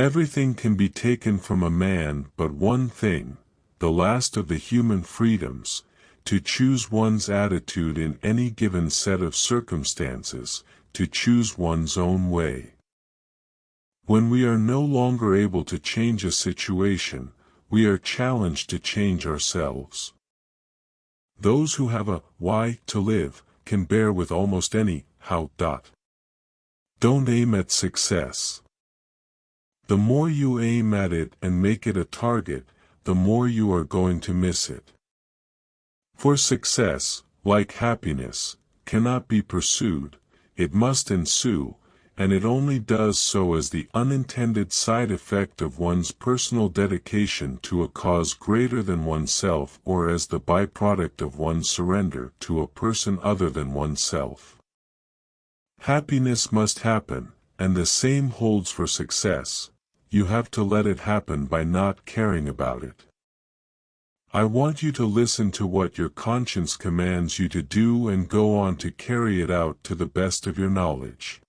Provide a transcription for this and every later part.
Everything can be taken from a man but one thing, the last of the human freedoms, to choose one's attitude in any given set of circumstances, to choose one's own way. When we are no longer able to change a situation, we are challenged to change ourselves. Those who have a why to live can bear with almost any how. Don't aim at success. The more you aim at it and make it a target, the more you are going to miss it. For success, like happiness, cannot be pursued, it must ensue, and it only does so as the unintended side effect of one's personal dedication to a cause greater than oneself or as the byproduct of one's surrender to a person other than oneself. Happiness must happen, and the same holds for success. You have to let it happen by not caring about it. I want you to listen to what your conscience commands you to do and go on to carry it out to the best of your knowledge.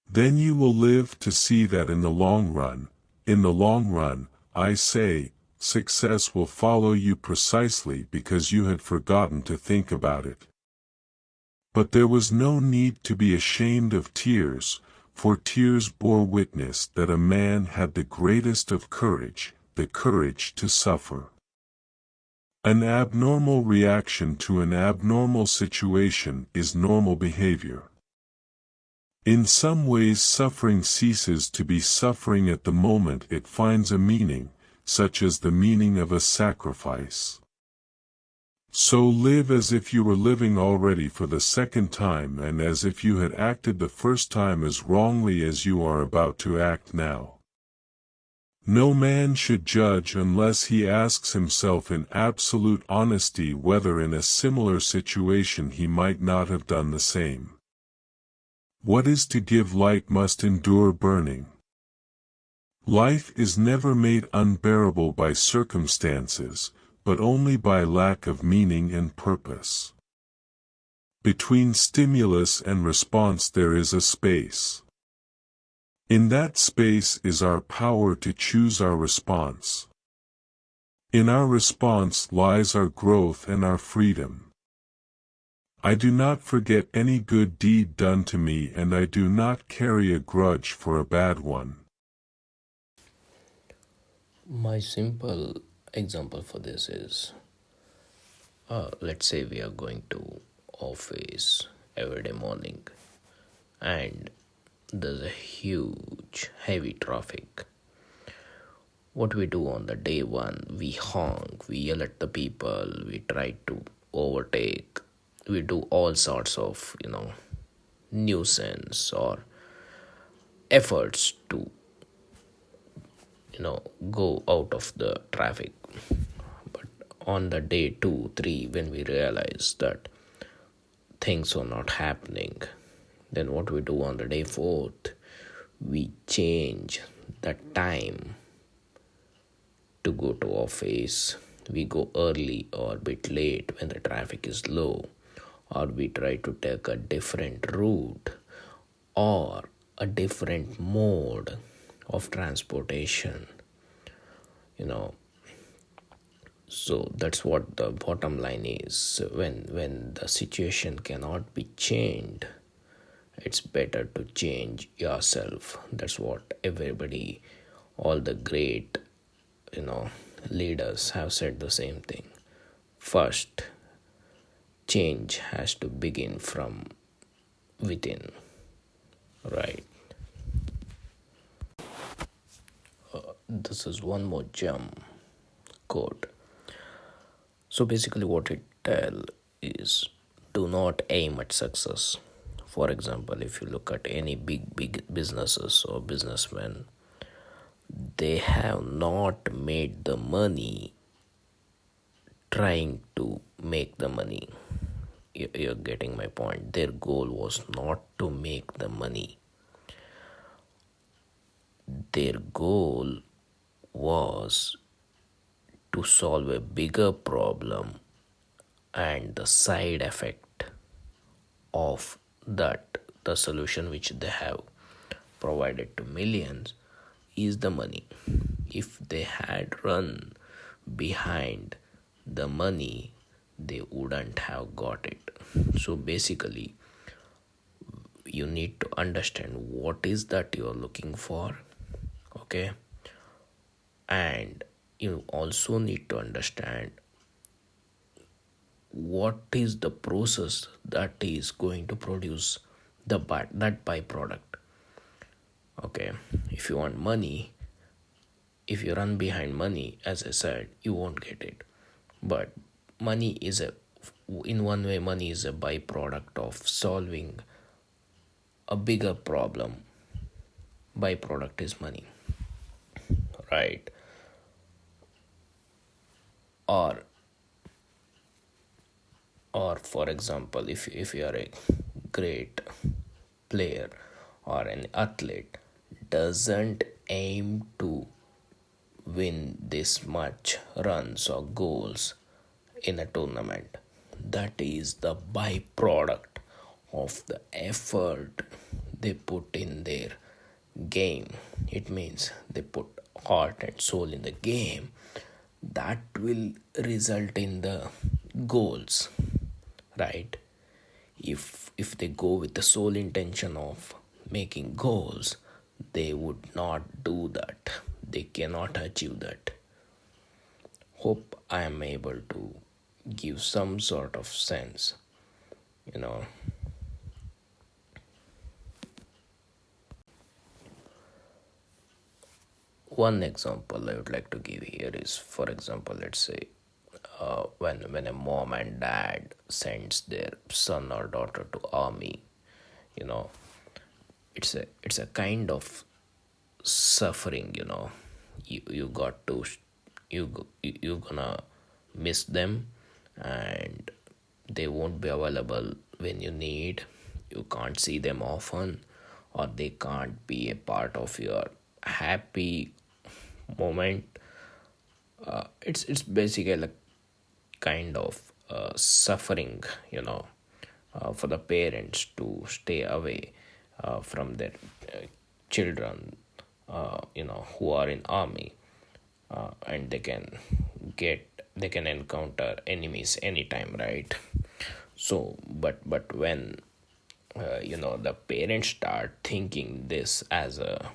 Then you will live to see that in the long run, I say, success will follow you precisely because you had forgotten to think about it. But there was no need to be ashamed of tears, for tears bore witness that a man had the greatest of courage, the courage to suffer. An abnormal reaction to an abnormal situation is normal behavior. In some ways suffering ceases to be suffering at the moment it finds a meaning, such as the meaning of a sacrifice. So live as if you were living already for the second time and as if you had acted the first time as wrongly as you are about to act now. No man should judge unless he asks himself in absolute honesty whether in a similar situation he might not have done the same. What is to give light must endure burning. Life is never made unbearable by circumstances, but only by lack of meaning and purpose. Between stimulus and response there is a space. In that space is our power to choose our response. In our response lies our growth and our freedom. I do not forget any good deed done to me, and I do not carry a grudge for a bad one. My simple example for this is, let's say we are going to office every day morning and there's a huge heavy traffic. What we do on the day one, we honk, we yell at the people, we try to overtake, we do all sorts of nuisance or efforts to go out of the traffic. But on the day 2, 3, when we realize that things are not happening, then what we do on the day 4th, we change the time to go to office. We go early or a bit late when the traffic is low, or we try to take a different route or a different mode of transportation. So that's what the bottom line is. When the situation cannot be changed, it's better to change yourself. That's what everybody, all the great leaders have said the same thing. First, change has to begin from within, right? This is one more gem quote. So basically what it tells is, do not aim at success. For example, if you look at any big businesses or businessmen, they have not made the money trying to make the money. You're getting my point. Their goal was not to make the money. Their goal was to solve a bigger problem, and the side effect of that, the solution which they have provided to millions, is the money. If they had run behind the money, they wouldn't have got it. So basically, you need to understand what is that you are looking for, okay? And you also need to understand what is the process that is going to produce that byproduct. Okay, if you want money, if you run behind money, as I said, you won't get it. But money is in one way, money is a byproduct of solving a bigger problem. Byproduct is money, right? Or for example, if you are a great player or an athlete, doesn't aim to win this much runs or goals in a tournament. That is the byproduct of the effort they put in their game. It means they put heart and soul in the game. That will result in the goals, right? If they go with the sole intention of making goals, they would not do that. They cannot achieve that. Hope I am able to give some sort of sense, you know. One example I would like to give here is, for example, let's say when a mom and dad sends their son or daughter to army, you know, it's a kind of suffering, you know. You got to you're gonna miss them, and they won't be available when you need. You can't see them often, or they can't be a part of your happy moment. It's basically like kind of suffering, you know, for the parents to stay away from their children, you know, who are in army, and they can encounter enemies anytime, right? So but when you know, the parents start thinking this as a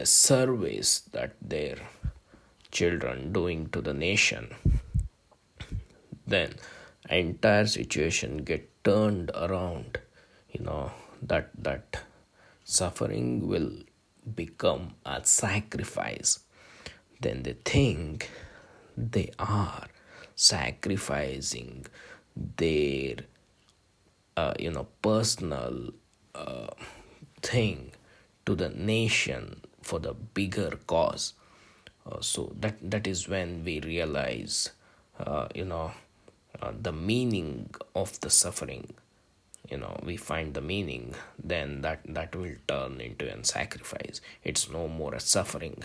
service that their children doing to the nation, then entire situation get turned around, you know. That suffering will become a sacrifice. Then they think they are sacrificing their you know, personal thing to the nation for the bigger cause. So that is when we realize you know, the meaning of the suffering. You know, we find the meaning, then that will turn into a sacrifice. It's no more a suffering.